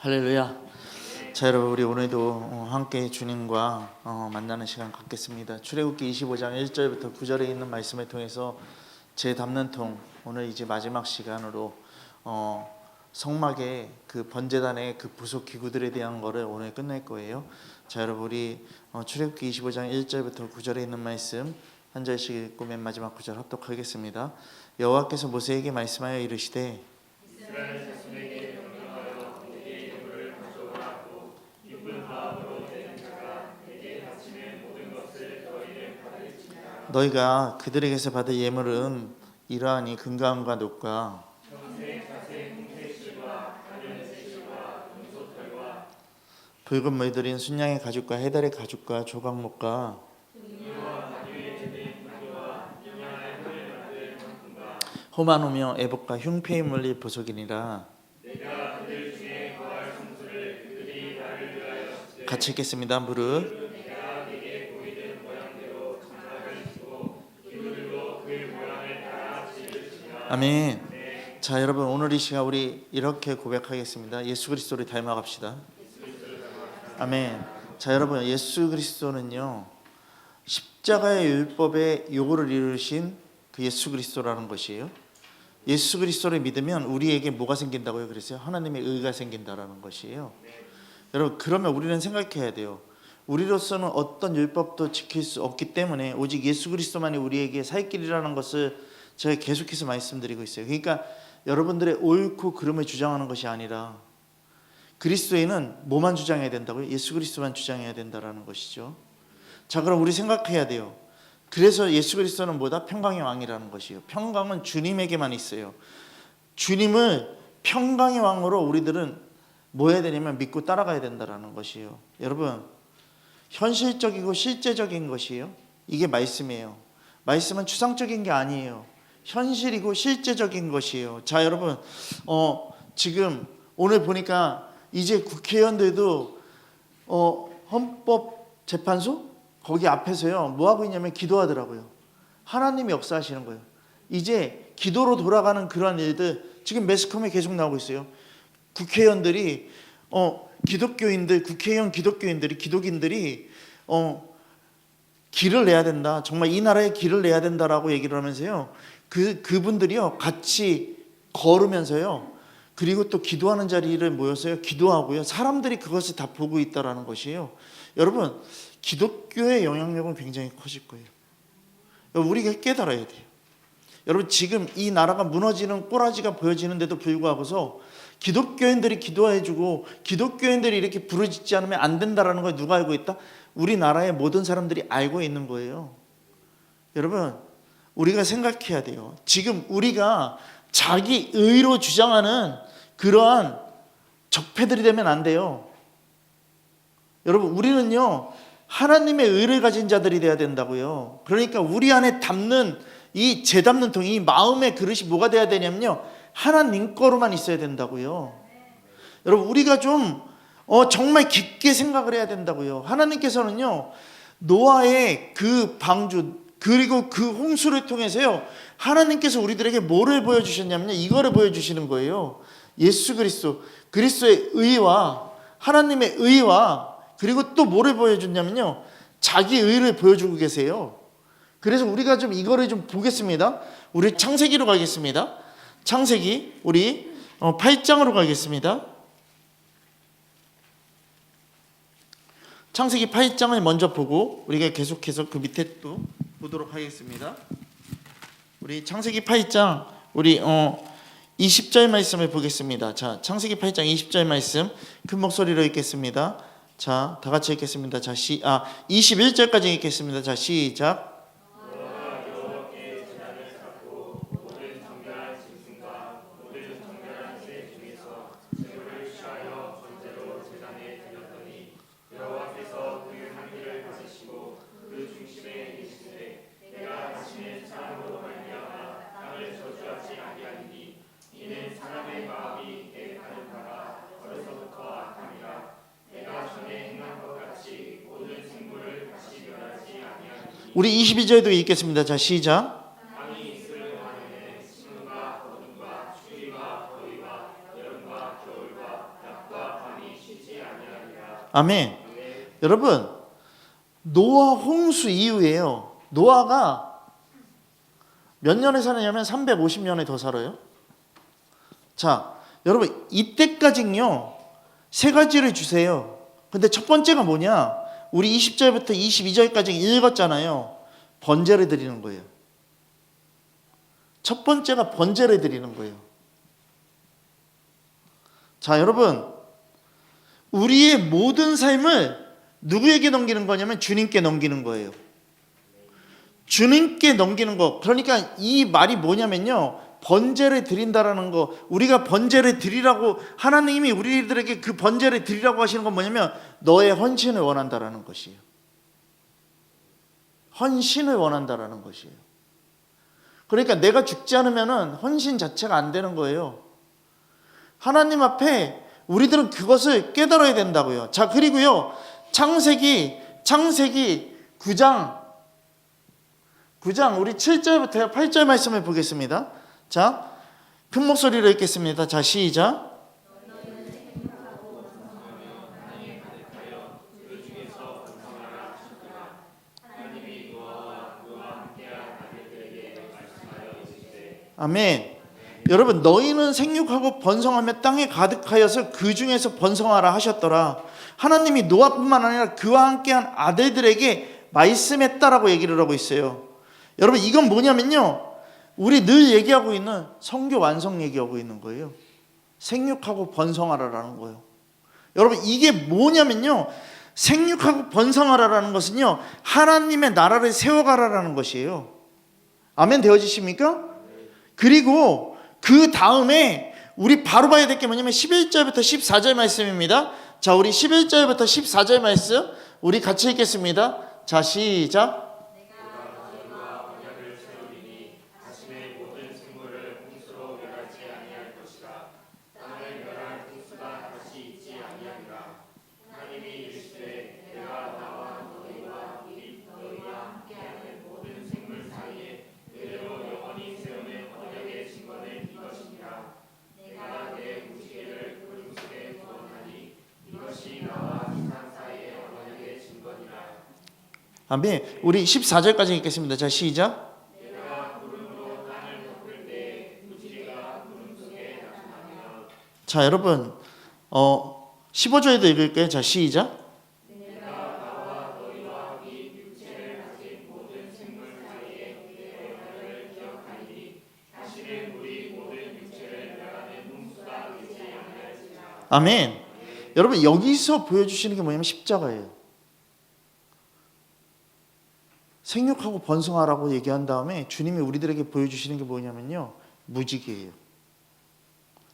할렐루야. 자, 여러분, 우리 오늘도 함께 주님과 만나는 시간 갖겠습니다. 출애굽기 25장 1절부터 9절에 있는 말씀을 통해서 제 담는 통, 오늘 이제 마지막 시간으로 성막의 그 번제단의 그 부속 기구들에 대한 거를 오늘 끝낼 거예요. 자, 여러분, 우리 출애굽기 25장 1절부터 9절에 있는 말씀 한 절씩 읽고 맨 마지막 9절 합독하겠습니다. 여호와께서 모세에게 말씀하여 이르시되 이스라엘 자손에게 명령하여 내게 예물을 가져오라고 기쁜 마음으로 내는 자가 내게 바치는 모든 것을 너희는 받을지니라. 너희가 그들에게서 받을 예물은 이러하니 금감과 녹과 청색, 자색, 홍색실과 다른 색실과 금소털과 붉은 물들인 순양의 가죽과 해달의 가죽과 조각목과 호마노며 애복과 흉패에 물릴 보석이니라. 내가 그들 중에 거할 성수를 그들이 나를 위하여 같이 읽겠습니다. 무릇 내가 네게 보이는 모양대로 장막을 치고 기둥들로 그 모양을 따라 지으시리라. 아멘. 네. 자, 여러분, 오늘 이 시간 우리 이렇게 고백하겠습니다. 예수 그리스도를 닮아갑시다. 아멘. 자, 여러분, 예수 그리스도는요 십자가의 율법의 요구를 이루신 그 예수 그리스도라는 것이에요. 예수 그리스도를 믿으면 우리에게 뭐가 생긴다고요? 그랬어요? 하나님의 의가 생긴다라는 것이에요. 여러분, 그러면 우리는 생각해야 돼요. 우리로서는 어떤 율법도 지킬 수 없기 때문에 오직 예수 그리스도만이 우리에게 살 길이라는 것을 제가 계속해서 말씀드리고 있어요. 그러니까 여러분들의 옳고 그름을 주장하는 것이 아니라 그리스도인은 뭐만 주장해야 된다고요? 예수 그리스도만 주장해야 된다라는 것이죠. 자, 그럼 우리 생각해야 돼요. 그래서 예수 그리스도는 뭐다? 평강의 왕이라는 것이에요. 평강은 주님에게만 있어요. 주님을 평강의 왕으로 우리들은 뭐 해야 되냐면 믿고 따라가야 된다는 것이에요. 여러분, 현실적이고 실제적인 것이에요. 이게 말씀이에요. 말씀은 추상적인 게 아니에요. 현실이고 실제적인 것이에요. 자, 여러분, 지금 오늘 보니까 이제 국회의원들도 헌법재판소 거기 앞에서요 뭐 하고 있냐면 기도하더라고요. 하나님이 역사하시는 거예요. 이제 기도로 돌아가는 그런 일들 지금 매스컴에 계속 나오고 있어요. 국회의원들이 기독교인들, 국회의원 기독교인들이, 기독인들이 길을 내야 된다. 정말 이 나라에 길을 내야 된다라고 얘기를 하면서요. 그분들이요 같이 걸으면서요. 그리고 또 기도하는 자리를 모여서요 기도하고요. 사람들이 그것을 다 보고 있다라는 것이에요. 여러분, 기독교의 영향력은 굉장히 커질 거예요. 우리가 깨달아야 돼요. 여러분, 지금 이 나라가 무너지는 꼬라지가 보여지는데도 불구하고서 기독교인들이 기도해주고 기독교인들이 이렇게 부르짖지 않으면 안 된다라는 걸 누가 알고 있다? 우리나라의 모든 사람들이 알고 있는 거예요. 여러분, 우리가 생각해야 돼요. 지금 우리가 자기 의로 주장하는 그러한 적폐들이 되면 안 돼요. 여러분, 우리는요 하나님의 의를 가진 자들이 돼야 된다고요. 그러니까 우리 안에 담는 이 재 담는 통, 이 마음의 그릇이 뭐가 돼야 되냐면요 하나님 거로만 있어야 된다고요. 여러분, 우리가 좀 정말 깊게 생각을 해야 된다고요. 하나님께서는요 노아의 그 방주 그리고 그 홍수를 통해서요 하나님께서 우리들에게 뭐를 보여주셨냐면요 이거를 보여주시는 거예요. 예수 그리스도, 그리스도의 의와 하나님의 의와 그리고 또 뭐를 보여줬냐면요 자기 의를 보여주고 계세요. 그래서 우리가 좀 이거를 좀 보겠습니다. 우리 창세기로 가겠습니다. 창세기 우리 8장으로 가겠습니다. 창세기 8장을 먼저 보고 우리가 계속해서 그 밑에 또 보도록 하겠습니다. 우리 창세기 8장 우리 20절 말씀을 보겠습니다. 자, 창세기 8장 20절 말씀 큰 목소리로 읽겠습니다. 자, 다 같이 읽겠습니다. 자, 21절까지 읽겠습니다. 자, 시작. 우리 22절도 읽겠습니다. 자, 시작. 아멘. 여러분, 노아 홍수 이후에요. 노아가 몇 년에 사느냐면 350년에 더 살아요. 자, 여러분 이때까지는요 세 가지를 주세요. 근데 첫 번째가 뭐냐? 우리 20절부터 22절까지 읽었잖아요. 번제를 드리는 거예요. 첫 번째가 번제를 드리는 거예요. 자, 여러분, 우리의 모든 삶을 누구에게 넘기는 거냐면 주님께 넘기는 거예요. 주님께 넘기는 거. 그러니까 이 말이 뭐냐면요, 번제를 드린다라는 거, 우리가 번제를 드리라고, 하나님이 우리들에게 그 번제를 드리라고 하시는 건 뭐냐면 너의 헌신을 원한다라는 것이에요. 헌신을 원한다라는 것이에요. 그러니까 내가 죽지 않으면 헌신 자체가 안 되는 거예요. 하나님 앞에 우리들은 그것을 깨달아야 된다고요. 자, 그리고요, 창세기 9장 우리 7절부터 8절 말씀을 보겠습니다. 자, 큰 목소리로 읽겠습니다. 자, 시작. 아멘. 여러분, 너희는 생육하고 번성하며 땅에 가득하여서 그 중에서 번성하라 하셨더라. 하나님이 노아뿐만 아니라 그와 함께한 아들들에게 말씀했다라고 얘기를 하고 있어요. 여러분, 이건 뭐냐면요, 우리 늘 얘기하고 있는 성교 완성 얘기하고 있는 거예요. 생육하고 번성하라라는 거예요. 여러분, 이게 뭐냐면요, 생육하고 번성하라라는 것은요, 하나님의 나라를 세워가라라는 것이에요. 아멘 되어지십니까? 그리고 그 다음에 우리 바로 봐야 될 게 뭐냐면 11절부터 14절 말씀입니다. 자, 우리 11절부터 14절 말씀 우리 같이 읽겠습니다. 자, 시작. 아멘. 우리 14절까지 읽겠습니다. 자, 시작. 자, 여러분 15절에도 읽을게요. 자, 시작. 아멘. 여러분, 여기서 보여주시는 게 뭐냐면 십자가예요. 생육하고 번성하라고 얘기한 다음에 주님이 우리들에게 보여주시는 게 뭐냐면요, 무지개예요.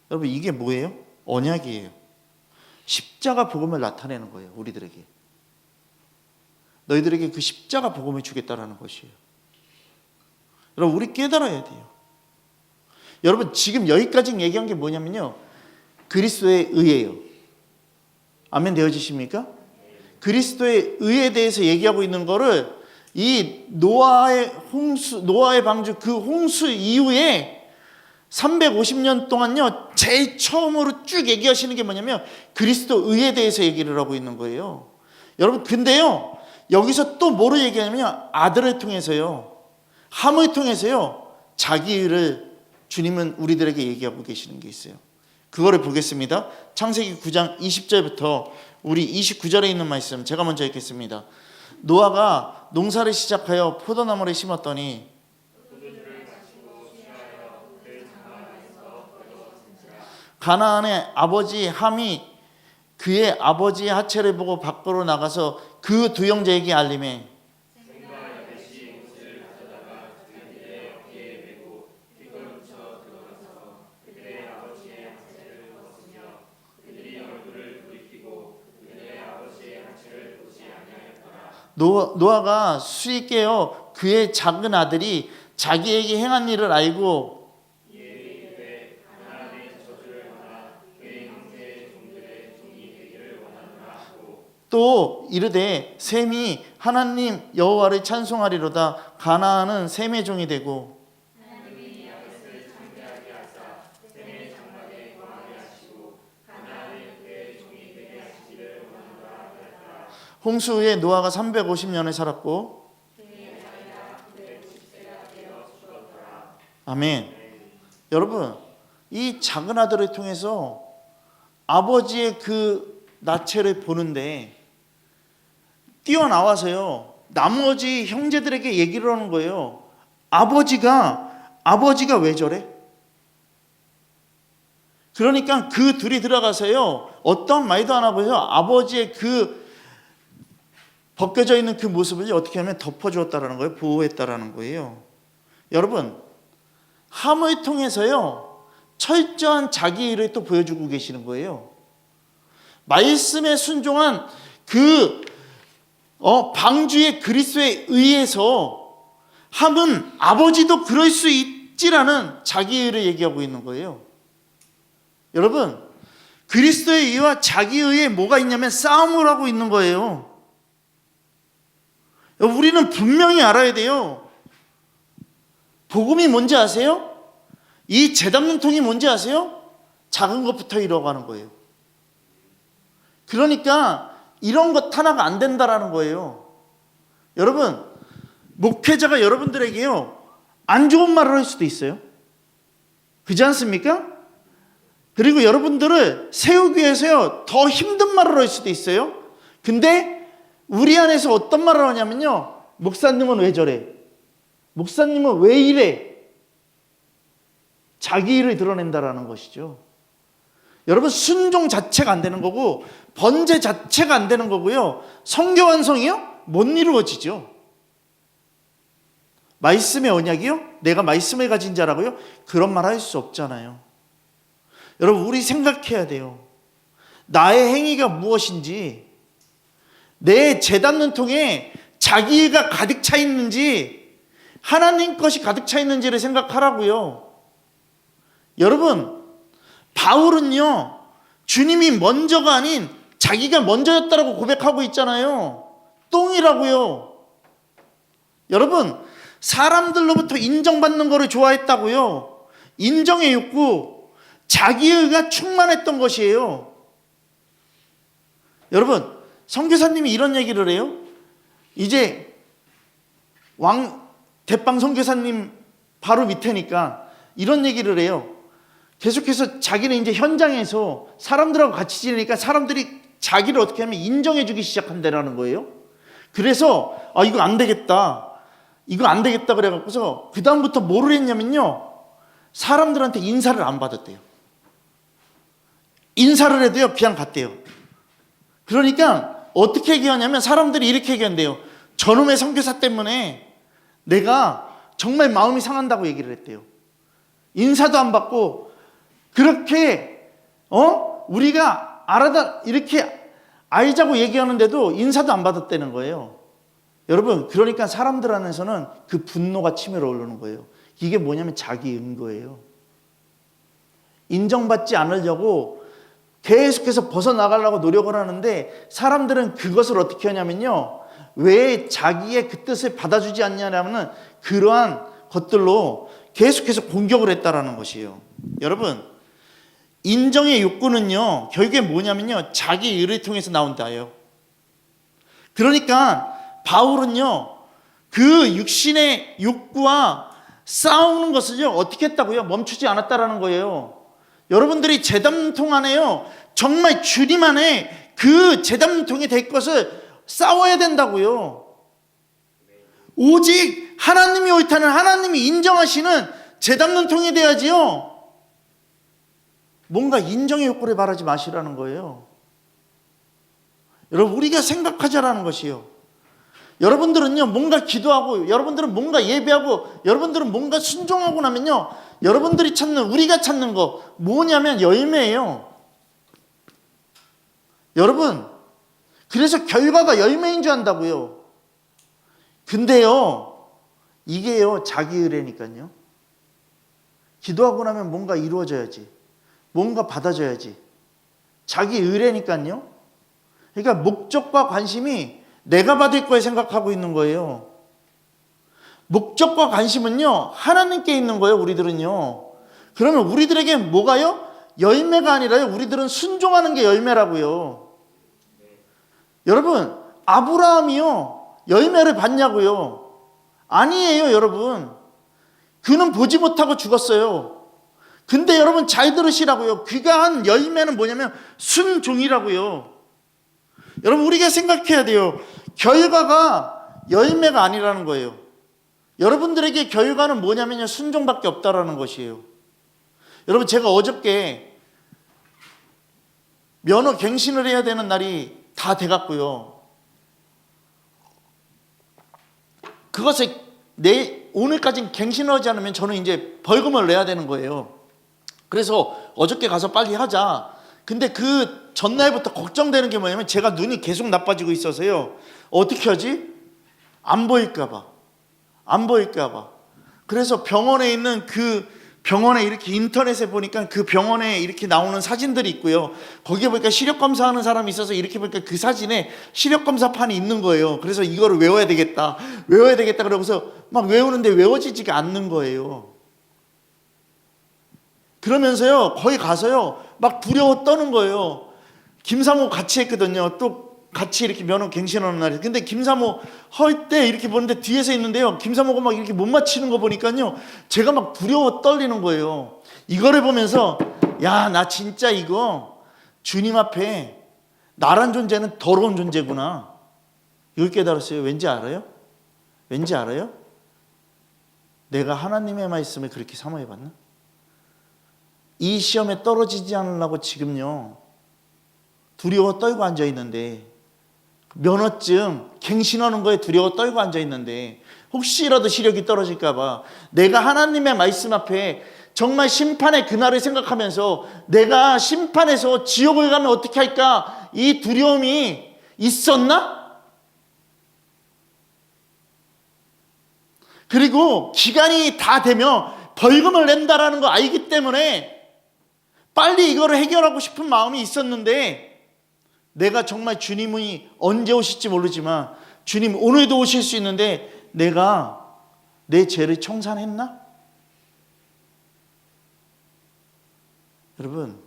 여러분, 이게 뭐예요? 언약이에요. 십자가 복음을 나타내는 거예요. 우리들에게 너희들에게 그 십자가 복음을 주겠다라는 것이에요. 여러분, 우리 깨달아야 돼요. 여러분, 지금 여기까지 얘기한 게 뭐냐면요, 그리스도의 의예요. 아멘 되어지십니까? 그리스도의 의에 대해서 얘기하고 있는 거를 이 노아의 방주, 그 홍수 이후에 350년 동안요, 제일 처음으로 쭉 얘기하시는 게 뭐냐면 그리스도 의에 대해서 얘기를 하고 있는 거예요. 여러분, 근데요, 여기서 또 뭐로 얘기하냐면 아들을 통해서요, 함을 통해서요, 자기 의를 주님은 우리들에게 얘기하고 계시는 게 있어요. 그거를 보겠습니다. 창세기 9장 20절부터 우리 29절에 있는 말씀 제가 먼저 읽겠습니다. 노아가 농사를 시작하여 포도나무를 심었더니 가나안의 아버지 함이 그의 아버지의 하체를 보고 밖으로 나가서 그 두 형제에게 알림해 노아가 수이 깨어 그의 작은 아들이 자기에게 행한 일을 알고 또 이르되 셈이 하나님 여호와를 찬송하리로다. 가나안은 셈의 종이 되고 홍수 후에 노아가 350년을 살았고 아멘. 여러분, 이 작은 아들을 통해서 아버지의 그 나체를 보는데 뛰어나와서요 나머지 형제들에게 얘기를 하는 거예요. 아버지가 왜 저래? 그러니까 그 둘이 들어가서요 어떤 말도 안 하고요 아버지의 그 벗겨져 있는 그 모습을 어떻게 하면 덮어주었다라는 거예요. 보호했다라는 거예요. 여러분, 함을 통해서요 철저한 자기 일을 또 보여주고 계시는 거예요. 말씀에 순종한 그 방주의 그리스도에 의해서 함은 아버지도 그럴 수 있지라는 자기 의를 얘기하고 있는 거예요. 여러분, 그리스도의 의와 자기 의에 뭐가 있냐면 싸움을 하고 있는 거예요. 우리는 분명히 알아야 돼요. 복음이 뭔지 아세요? 이 재담론통이 뭔지 아세요? 작은 것부터 이뤄가는 거예요. 그러니까 이런 것 하나가 안 된다라는 거예요. 여러분, 목회자가 여러분들에게요 안 좋은 말을 할 수도 있어요. 그렇지 않습니까? 그리고 여러분들을 세우기 위해서요 더 힘든 말을 할 수도 있어요. 근데 우리 안에서 어떤 말을 하냐면요, 목사님은 왜 저래? 목사님은 왜 이래? 자기 일을 드러낸다라는 것이죠. 여러분, 순종 자체가 안 되는 거고 번제 자체가 안 되는 거고요, 성교 완성이요? 못 이루어지죠. 말씀의 언약이요? 내가 말씀을 가진 자라고요? 그런 말 할 수 없잖아요. 여러분, 우리 생각해야 돼요. 나의 행위가 무엇인지, 내 재닫는 통에 자기가 가득 차 있는지 하나님 것이 가득 차 있는지를 생각하라고요. 여러분, 바울은요 주님이 먼저가 아닌 자기가 먼저였다라고 고백하고 있잖아요. 똥이라고요. 여러분, 사람들로부터 인정받는 거를 좋아했다고요. 인정의 욕구, 자기의가 충만했던 것이에요. 여러분, 선교사님이 이런 얘기를 해요. 이제 대빵 선교사님 바로 밑에니까 이런 얘기를 해요. 계속해서 자기는 이제 현장에서 사람들하고 같이 지내니까 사람들이 자기를 어떻게 하면 인정해 주기 시작한다는 거예요. 그래서 이거 안 되겠다 그래갖고서 그 다음부터 뭐를 했냐면요, 사람들한테 인사를 안 받았대요. 인사를 해도요 그냥 갔대요. 그러니까 어떻게 얘기하냐면 사람들이 이렇게 얘기한대요. 저놈의 선교사 때문에 내가 정말 마음이 상한다고 얘기를 했대요. 인사도 안 받고 그렇게 우리가 이렇게 알자고 얘기하는데도 인사도 안 받았다는 거예요. 여러분, 그러니까 사람들 안에서는 그 분노가 치밀어 오르는 거예요. 이게 뭐냐면 자기인 거예요. 인정받지 않으려고 계속해서 벗어나가려고 노력을 하는데 사람들은 그것을 어떻게 하냐면요, 왜 자기의 그 뜻을 받아주지 않냐면 그러한 것들로 계속해서 공격을 했다라는 것이에요. 여러분, 인정의 욕구는요 결국에 뭐냐면요 자기 의를 통해서 나온다예요. 그러니까 바울은요 그 육신의 욕구와 싸우는 것을요 어떻게 했다고요? 멈추지 않았다라는 거예요. 여러분들이 재담통 안에요 정말 주님 안에 그 재담통이 될 것을 싸워야 된다고요. 오직 하나님이 옳다는, 하나님이 인정하시는 재담통이 돼야지요. 뭔가 인정의 욕구를 바라지 마시라는 거예요. 여러분, 우리가 생각하자라는 것이요. 여러분들은요 뭔가 기도하고, 여러분들은 뭔가 예배하고, 여러분들은 뭔가 순종하고 나면요 여러분들이 찾는, 우리가 찾는 거 뭐냐면 열매예요. 여러분, 그래서 결과가 열매인 줄 안다고요. 근데요 이게요 자기 의뢰니까요. 기도하고 나면 뭔가 이루어져야지, 뭔가 받아줘야지. 자기 의뢰니까요. 그러니까 목적과 관심이 내가 받을 거에 생각하고 있는 거예요. 목적과 관심은요 하나님께 있는 거예요. 우리들은요. 그러면 우리들에게 뭐가요? 열매가 아니라요 우리들은 순종하는 게 열매라고요. 여러분, 아브라함이요 열매를 봤냐고요? 아니에요, 여러분. 그는 보지 못하고 죽었어요. 근데 여러분 잘 들으시라고요. 그가 한 열매는 뭐냐면 순종이라고요. 여러분 우리가 생각해야 돼요. 결과가 열매가 아니라는 거예요. 여러분들에게 결과는 뭐냐면요, 순종밖에 없다라는 것이에요. 여러분 제가 어저께 면허 갱신을 해야 되는 날이 다 돼갔고요. 그것을 오늘까지 갱신을 하지 않으면 저는 이제 벌금을 내야 되는 거예요. 그래서 어저께 가서 빨리 하자. 근데 그 전날부터 걱정되는 게 뭐냐면 제가 눈이 계속 나빠지고 있어서요. 어떻게 하지? 안 보일까 봐. 안 보일까 봐. 그래서 병원에 있는 그 병원에 이렇게 인터넷에 보니까 그 병원에 이렇게 나오는 사진들이 있고요. 거기에 보니까 시력 검사하는 사람이 있어서 이렇게 보니까 그 사진에 시력 검사판이 있는 거예요. 그래서 이거를 외워야 되겠다. 외워야 되겠다. 그러고서 막 외우는데 외워지지가 않는 거예요. 그러면서요, 거기 가서요, 막 두려워 떠는 거예요. 김사모 같이 했거든요. 또 같이 이렇게 면허 갱신하는 날에. 근데 김사모 할 때 이렇게 보는데 뒤에서 있는데요. 김사모가 막 이렇게 못 맞히는 거 보니까요. 제가 막 두려워 떨리는 거예요. 이거를 보면서 야, 나 진짜 이거 주님 앞에 나란 존재는 더러운 존재구나. 이걸 깨달았어요. 왠지 알아요? 왠지 알아요? 내가 하나님의 말씀을 그렇게 사모해봤나? 이 시험에 떨어지지 않으려고 지금요. 두려워 떨고 앉아있는데 면허증 갱신하는 거에 두려워 떨고 앉아있는데 혹시라도 시력이 떨어질까 봐 내가 하나님의 말씀 앞에 정말 심판의 그날을 생각하면서 내가 심판에서 지옥을 가면 어떻게 할까 이 두려움이 있었나? 그리고 기간이 다 되면 벌금을 낸다라는 거 알기 때문에 빨리 이거를 해결하고 싶은 마음이 있었는데 내가 정말 주님이 언제 오실지 모르지만 주님 오늘도 오실 수 있는데 내가 내 죄를 청산했나? 여러분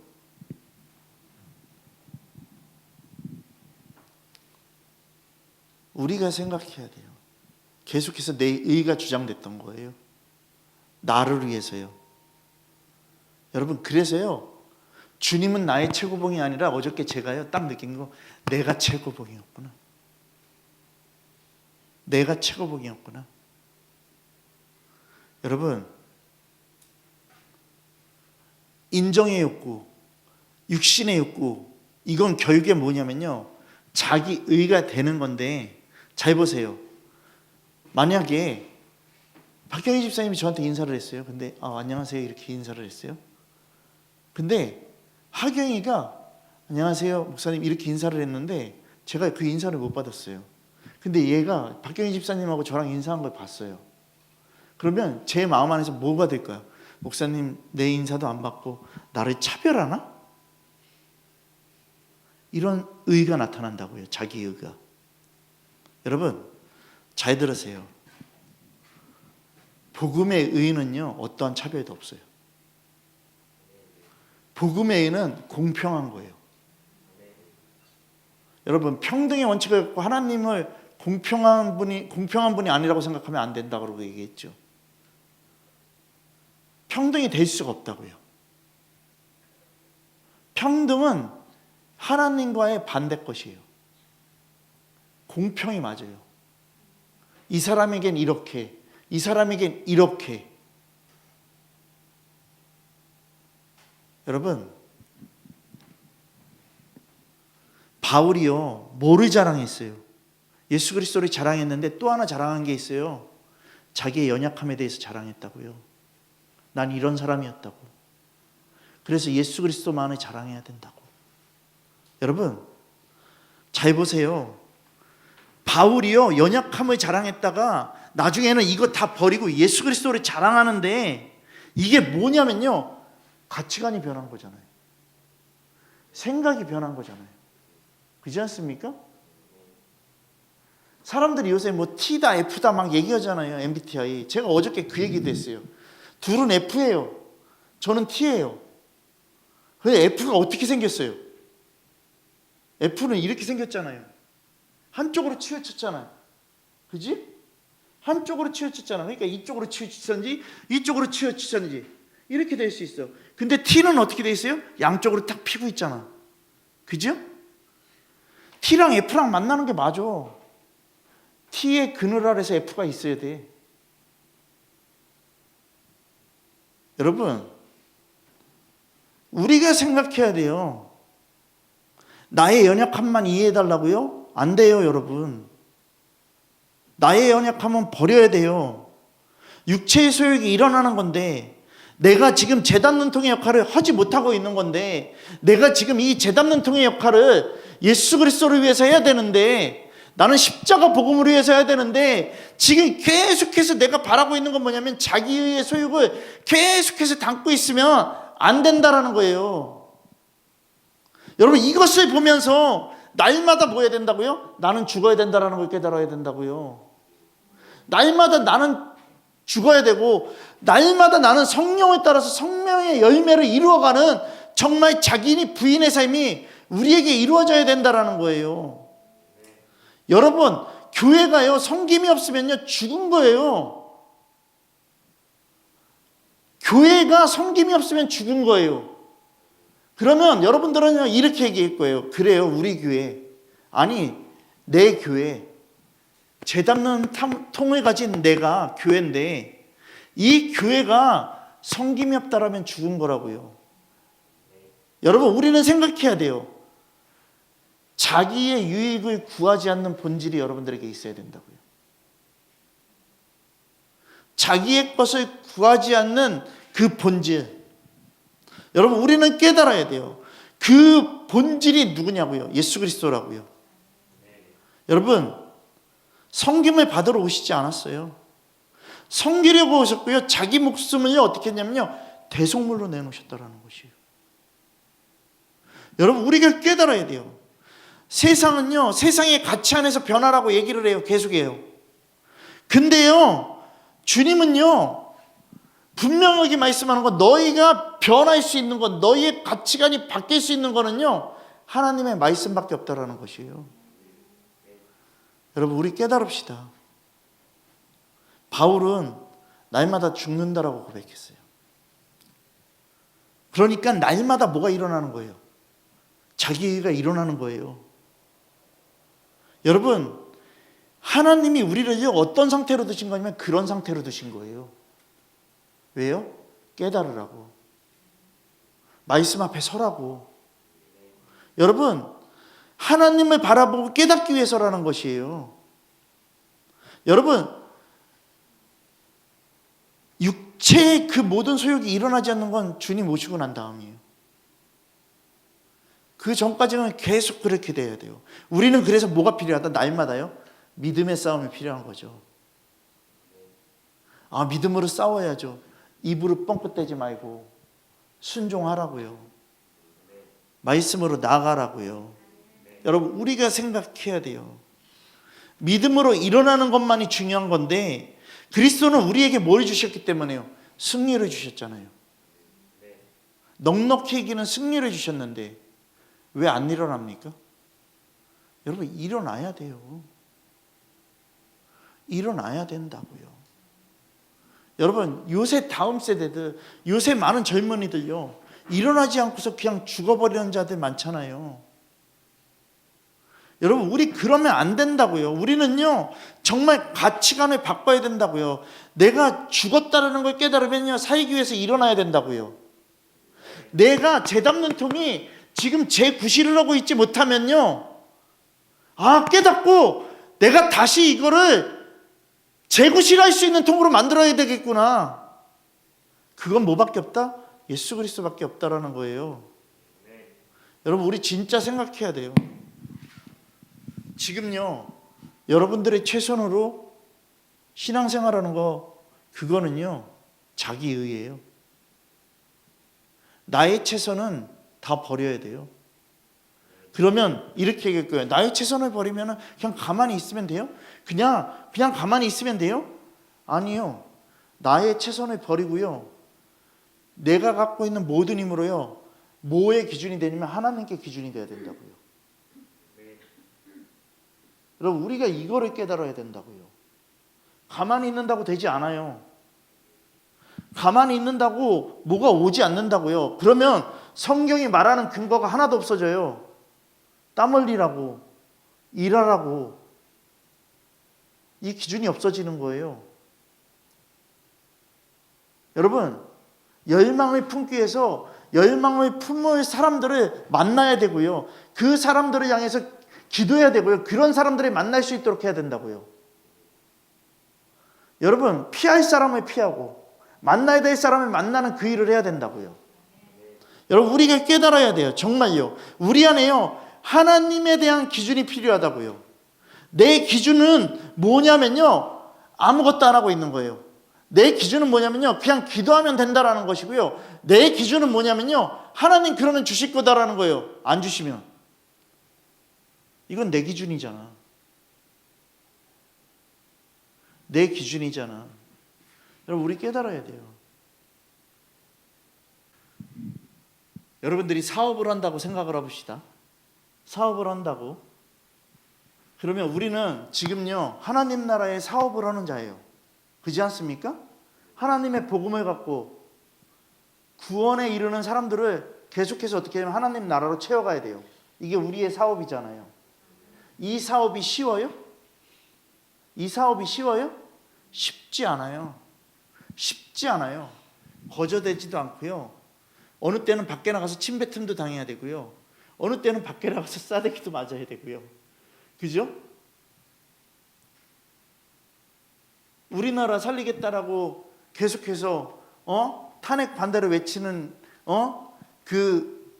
우리가 생각해야 돼요. 계속해서 내 의가 주장됐던 거예요. 나를 위해서요. 여러분 그래서요 주님은 나의 최고봉이 아니라 어저께 제가요 딱 느낀 거 내가 최고봉이었구나. 내가 최고봉이었구나. 여러분 인정의 욕구, 육신의 욕구 이건 결국에 뭐냐면요 자기 의가 되는 건데 잘 보세요. 만약에 박경희 집사님이 저한테 인사를 했어요. 근데 안녕하세요 이렇게 인사를 했어요. 근데 하경이가 안녕하세요 목사님 이렇게 인사를 했는데 제가 그 인사를 못 받았어요. 근데 얘가 박경희 집사님하고 저랑 인사한 걸 봤어요. 그러면 제 마음 안에서 뭐가 될까요? 목사님 내 인사도 안 받고 나를 차별하나? 이런 의가 나타난다고요. 자기 의가. 여러분 잘 들으세요. 복음의 의는요 어떠한 차별도 없어요. 복음의 의는 공평한 거예요. 여러분 평등의 원칙을 갖고 하나님을 공평한 분이 아니라고 생각하면 안 된다고 얘기했죠. 평등이 될 수가 없다고요. 평등은 하나님과의 반대 것이에요. 공평이 맞아요. 이 사람에겐 이렇게, 이 사람에겐 이렇게. 여러분 바울이요 뭐를 자랑했어요? 예수 그리스도를 자랑했는데 또 하나 자랑한 게 있어요. 자기의 연약함에 대해서 자랑했다고요. 난 이런 사람이었다고. 그래서 예수 그리스도만을 자랑해야 된다고. 여러분 잘 보세요. 바울이요 연약함을 자랑했다가 나중에는 이거 다 버리고 예수 그리스도를 자랑하는데 이게 뭐냐면요 가치관이 변한 거잖아요. 생각이 변한 거잖아요. 그렇지 않습니까? 사람들이 요새 뭐 T다 F다 막 얘기하잖아요. MBTI. 제가 어저께 그 얘기도 했어요. 둘은 F예요. 저는 T예요. 근데 F가 어떻게 생겼어요? F는 이렇게 생겼잖아요. 한쪽으로 치우쳤잖아요. 그지? 한쪽으로 치우쳤잖아. 그러니까 이쪽으로 치우쳤는지 이쪽으로 치우쳤는지 이렇게 될 수 있어. 근데 T는 어떻게 돼 있어요? 양쪽으로 딱 피고 있잖아. 그죠? T랑 F랑 만나는 게 맞아. T의 그늘 아래서 F가 있어야 돼. 여러분, 우리가 생각해야 돼요. 나의 연약함만 이해해달라고요? 안 돼요, 여러분. 나의 연약함은 버려야 돼요. 육체의 소욕이 일어나는 건데, 내가 지금 재단 눈통의 역할을 하지 못하고 있는 건데, 내가 지금 이 재단 눈통의 역할을 예수 그리스도를 위해서 해야 되는데, 나는 십자가 복음을 위해서 해야 되는데, 지금 계속해서 내가 바라고 있는 건 뭐냐면 자기의 소욕을 계속해서 담고 있으면 안 된다라는 거예요. 여러분, 이것을 보면서 날마다 뭐 해야 된다고요? 나는 죽어야 된다라는 걸 깨달아야 된다고요. 날마다 나는 죽어야 되고, 날마다 나는 성령에 따라서 성령의 열매를 이루어가는 정말 자기니 부인의 삶이 우리에게 이루어져야 된다라는 거예요. 여러분, 교회가요, 섬김이 없으면요, 죽은 거예요. 교회가 섬김이 없으면 죽은 거예요. 그러면 여러분들은 이렇게 얘기할 거예요. 그래요, 우리 교회. 아니, 내 교회. 재 닿는 통을 가진 내가 교회인데, 이 교회가 섬김이 없다라면 죽은 거라고요. 여러분, 우리는 생각해야 돼요. 자기의 유익을 구하지 않는 본질이 여러분들에게 있어야 된다고요. 자기의 것을 구하지 않는 그 본질. 여러분, 우리는 깨달아야 돼요. 그 본질이 누구냐고요? 예수 그리스도라고요. 여러분, 섬김을 받으러 오시지 않았어요. 섬기려고 오셨고요. 자기 목숨을 어떻게 했냐면요, 대속물로 내놓으셨다라는 것이에요. 여러분, 우리가 깨달아야 돼요. 세상은요, 세상의 가치 안에서 변화라고 얘기를 해요. 계속해요. 근데요, 주님은요, 분명하게 말씀하는 건, 너희가 변할 수 있는 건, 너희의 가치관이 바뀔 수 있는 거는요, 하나님의 말씀밖에 없다라는 것이에요. 여러분, 우리 깨달읍시다. 바울은 날마다 죽는다라고 고백했어요. 그러니까 날마다 뭐가 일어나는 거예요? 자기가 일어나는 거예요. 여러분, 하나님이 우리를 어떤 상태로 두신 거냐면 그런 상태로 두신 거예요. 왜요? 깨달으라고. 말씀 앞에 서라고. 여러분, 하나님을 바라보고 깨닫기 위해서라는 것이에요. 여러분, 육체의 그 모든 소욕이 일어나지 않는 건 주님 오시고 난 다음이에요. 그 전까지는 계속 그렇게 돼야 돼요. 우리는 그래서 뭐가 필요하다? 날마다요? 믿음의 싸움이 필요한 거죠. 아, 믿음으로 싸워야죠. 입으로 뻥끗대지 말고 순종하라고요. 말씀으로 나가라고요. 여러분, 우리가 생각해야 돼요. 믿음으로 일어나는 것만이 중요한 건데, 그리스도는 우리에게 뭘 주셨기 때문에요? 승리를 주셨잖아요. 넉넉히 이기는 승리를 주셨는데 왜 안 일어납니까? 여러분, 일어나야 돼요. 일어나야 된다고요. 여러분, 요새 다음 세대들, 요새 많은 젊은이들요, 일어나지 않고서 그냥 죽어버리는 자들 많잖아요. 여러분, 우리 그러면 안 된다고요. 우리는요, 정말 가치관을 바꿔야 된다고요. 내가 죽었다는 걸 깨달으면요, 살기 위해서 일어나야 된다고요. 내가 재 닿는 통이 지금 재구실을 하고 있지 못하면요, 아, 깨닫고 내가 다시 이거를 재구실할 수 있는 통으로 만들어야 되겠구나. 그건 뭐밖에 없다? 예수 그리스도밖에 없다라는 거예요. 여러분, 우리 진짜 생각해야 돼요. 지금요, 여러분들의 최선으로 신앙생활하는 거, 그거는요, 자기의예요. 나의 최선은 다 버려야 돼요. 그러면 이렇게 얘기할 거예요. 나의 최선을 버리면 그냥 가만히 있으면 돼요? 그냥 가만히 있으면 돼요? 아니요. 나의 최선을 버리고요, 내가 갖고 있는 모든 힘으로요, 뭐의 기준이 되냐면 하나님께 기준이 돼야 된다고요. 여러분 우리가 이거를 깨달아야 된다고요. 가만히 있는다고 되지 않아요. 가만히 있는다고 뭐가 오지 않는다고요. 그러면 성경이 말하는 근거가 하나도 없어져요. 땀 흘리라고, 일하라고. 이 기준이 없어지는 거예요. 여러분, 열망을 품기 위해서 열망을 품을 사람들을 만나야 되고요. 그 사람들을 향해서 기도해야 되고요. 그런 사람들을 만날 수 있도록 해야 된다고요. 여러분, 피할 사람을 피하고 만나야 될 사람을 만나는 그 일을 해야 된다고요. 여러분, 우리가 깨달아야 돼요. 정말요. 우리 안에요, 하나님에 대한 기준이 필요하다고요. 내 기준은 뭐냐면요, 아무것도 안 하고 있는 거예요. 내 기준은 뭐냐면요, 그냥 기도하면 된다라는 것이고요. 내 기준은 뭐냐면요, 하나님 그러면 주실 거다라는 거예요. 안 주시면 이건 내 기준이잖아. 내 기준이잖아. 여러분, 우리 깨달아야 돼요. 여러분들이 사업을 한다고 생각을 해봅시다. 사업을 한다고. 그러면 우리는 지금요, 하나님 나라의 사업을 하는 자예요. 그렇지 않습니까? 하나님의 복음을 갖고 구원에 이르는 사람들을 계속해서 어떻게 하면 하나님 나라로 채워가야 돼요. 이게 우리의 사업이잖아요. 이 사업이 쉬워요? 이 사업이 쉬워요? 쉽지 않아요. 쉽지 않아요. 거저되지도 않고요. 어느 때는 밖에 나가서 침뱉음도 당해야 되고요. 어느 때는 밖에 나가서 싸대기도 맞아야 되고요. 그죠? 우리나라 살리겠다라고 계속해서 탄핵 반대를 외치는 그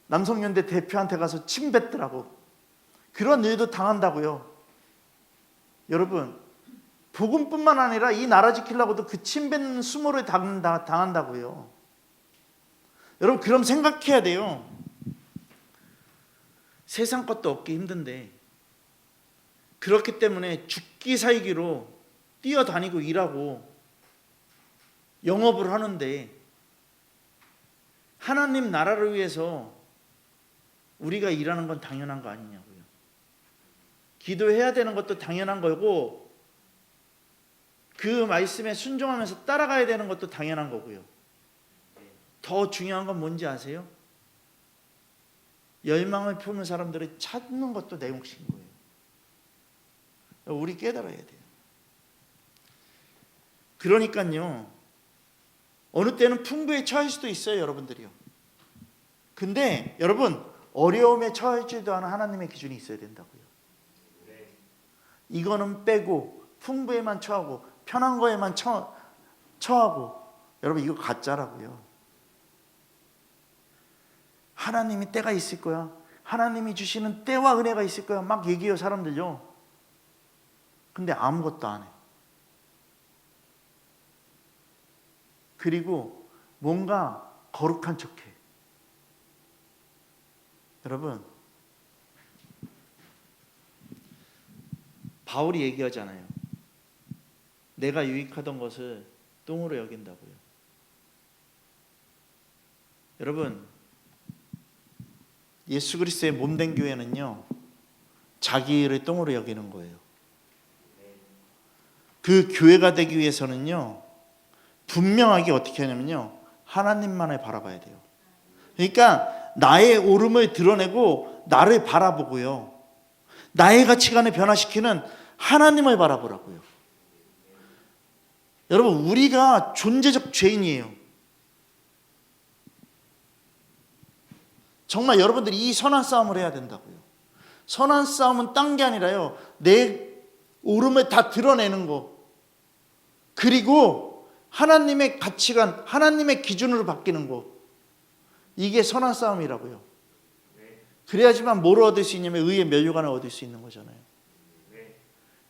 남성연대 대표한테 가서 침뱉더라고. 그런 일도 당한다고요. 여러분, 복음뿐만 아니라 이 나라 지키려고도 그 침뱉는 수모를 당한다고요. 여러분, 그럼 생각해야 돼요. 세상 것도 얻기 힘든데 그렇기 때문에 죽기 살기로 뛰어다니고 일하고 영업을 하는데, 하나님 나라를 위해서 우리가 일하는 건 당연한 거 아니냐고요. 기도해야 되는 것도 당연한 거고, 그 말씀에 순종하면서 따라가야 되는 것도 당연한 거고요. 더 중요한 건 뭔지 아세요? 열망을 품은 사람들을 찾는 것도 내 몫인 거예요. 우리 깨달아야 돼요. 그러니까요, 어느 때는 풍부에 처할 수도 있어요, 여러분들이요. 근데 여러분, 어려움에 처할지도 않은 하나님의 기준이 있어야 된다고요. 이거는 빼고 풍부에만 처하고 편한 거에만 처하고, 여러분, 이거 가짜라고요. 하나님이 때가 있을 거야. 하나님이 주시는 때와 은혜가 있을 거야. 막 얘기해요, 사람들요. 근데 아무것도 안 해. 그리고 뭔가 거룩한 척해. 여러분, 바울이 얘기하잖아요. 내가 유익하던 것을 똥으로 여긴다고요. 여러분, 예수 그리스도의 몸된 교회는요, 자기를 똥으로 여기는 거예요. 그 교회가 되기 위해서는요, 분명하게 어떻게 하냐면요, 하나님만을 바라봐야 돼요. 그러니까 나의 오름을 드러내고 나를 바라보고요, 나의 가치관을 변화시키는 하나님을 바라보라고요. 여러분, 우리가 존재적 죄인이에요. 정말 여러분들이 이 선한 싸움을 해야 된다고요. 선한 싸움은 딴 게 아니라요, 내 오름을 다 드러내는 거, 그리고 하나님의 가치관, 하나님의 기준으로 바뀌는 거, 이게 선한 싸움이라고요. 그래야지만 뭘 얻을 수 있냐면 의의 면류관을 얻을 수 있는 거잖아요.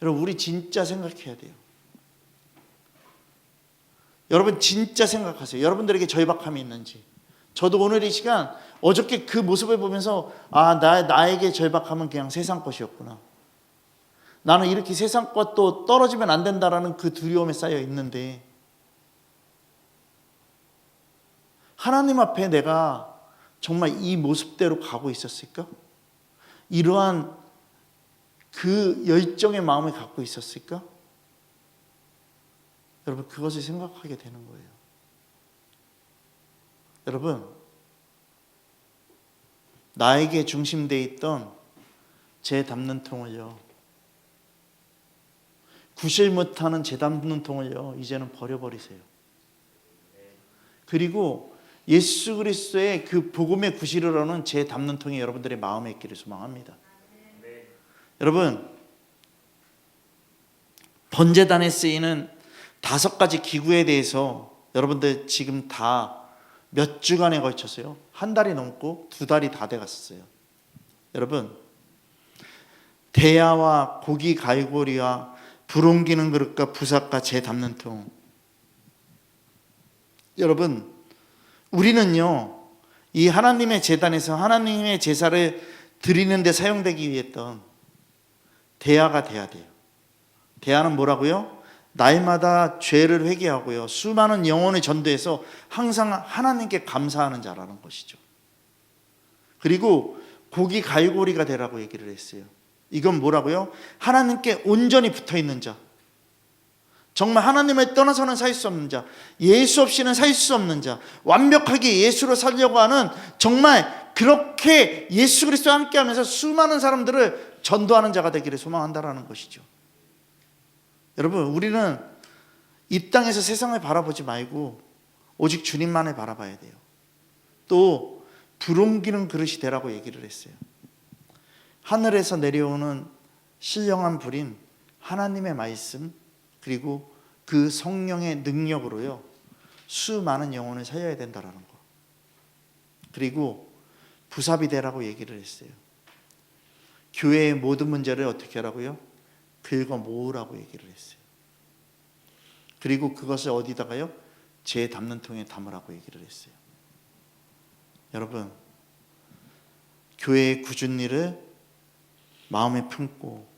여러분, 우리 진짜 생각해야 돼요. 여러분, 진짜 생각하세요. 여러분들에게 절박함이 있는지. 저도 오늘 이 시간, 어저께 그 모습을 보면서 나에게 절박함은 그냥 세상 것이었구나. 나는 이렇게 세상 것도 떨어지면 안 된다라는 그 두려움에 쌓여 있는데, 하나님 앞에 내가 정말 이 모습대로 가고 있었을까? 이러한 그 열정의 마음을 갖고 있었을까? 여러분, 그것을 생각하게 되는 거예요. 여러분, 나에게 중심되어 있던 제 담는 통을요, 구실 못하는 제 담는 통을요, 이제는 버려버리세요. 그리고 예수 그리스도의 그 복음의 구실을 하는 제 담는 통이 여러분들의 마음에 있기를 소망합니다. 여러분, 번제단에 쓰이는 5가지 기구에 대해서 여러분들 지금 다 몇 주간에 걸쳤어요. 한 달이 넘고 2달이 다 돼갔었어요. 여러분, 대야와 고기 갈고리와 불 옮기는 그릇과 부삭과 재 담는 통. 여러분, 우리는요, 이 하나님의 제단에서 하나님의 제사를 드리는 데 사용되기 위해 했던 대야가 돼야 돼요. 대야는 뭐라고요? 날마다 죄를 회개하고요, 수많은 영혼을 전도해서 항상 하나님께 감사하는 자라는 것이죠. 그리고 고기 갈고리가 되라고 얘기를 했어요. 이건 뭐라고요? 하나님께 온전히 붙어있는 자, 정말 하나님을 떠나서는 살 수 없는 자, 예수 없이는 살 수 없는 자, 완벽하게 예수로 살려고 하는, 정말 그렇게 예수 그리스도와 함께하면서 수많은 사람들을 전도하는 자가 되기를 소망한다라는 것이죠. 여러분, 우리는 이 땅에서 세상을 바라보지 말고 오직 주님만을 바라봐야 돼요. 또 불 옮기는 그릇이 되라고 얘기를 했어요. 하늘에서 내려오는 신령한 불인 하나님의 말씀, 그리고 그 성령의 능력으로요, 수많은 영혼을 살려야 된다라는 거. 그리고 부삽이 되라고 얘기를 했어요. 교회의 모든 문제를 어떻게 하라고요? 긁어 모으라고 얘기를 했어요. 그리고 그것을 어디다가요? 제 담는 통에 담으라고 얘기를 했어요. 여러분, 교회의 굳은 일을 마음에 품고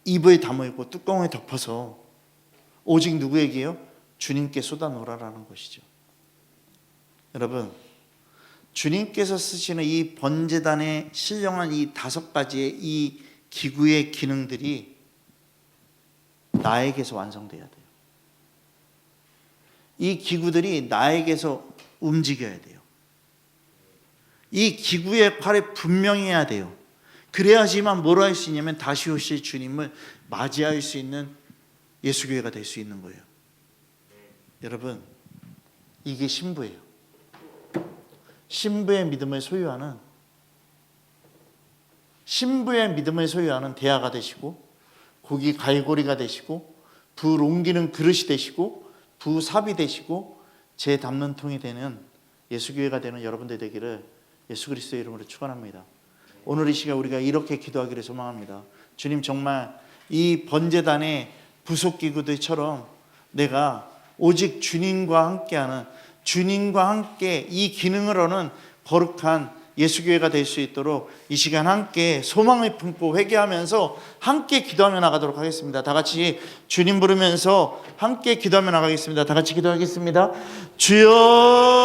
입을 다물고 뚜껑을 덮어서 오직 누구에게요? 주님께 쏟아놓으라는 것이죠. 여러분, 주님께서 쓰시는 이 번제단에 신령한 이 5가지의 이 기구의 기능들이 나에게서 완성돼야 돼요. 이 기구들이 나에게서 움직여야 돼요. 이 기구의 역할이 분명해야 돼요. 그래야지만 뭘 할 수 있냐면 다시 오실 주님을 맞이할 수 있는 예수교회가 될 수 있는 거예요. 여러분, 이게 신부예요. 신부의 믿음을 소유하는 대야가 되시고, 고기 갈고리가 되시고, 불 옮기는 그릇이 되시고, 부삽이 되시고, 재 담는 통이 되는 예수교회가 되는 여러분들 되기를 예수 그리스도의 이름으로 축원합니다. 오늘 이 시간 우리가 이렇게 기도하기를 소망합니다. 주님, 정말 이 번제단의 부속기구들처럼 내가 오직 주님과 함께하는, 주님과 함께 이 기능을 하는 거룩한 예수교회가 될 수 있도록 이 시간 함께 소망을 품고 회개하면서 함께 기도하며 나가도록 하겠습니다. 다 같이 주님 부르면서 함께 기도하며 나가겠습니다. 다 같이 기도하겠습니다. 주여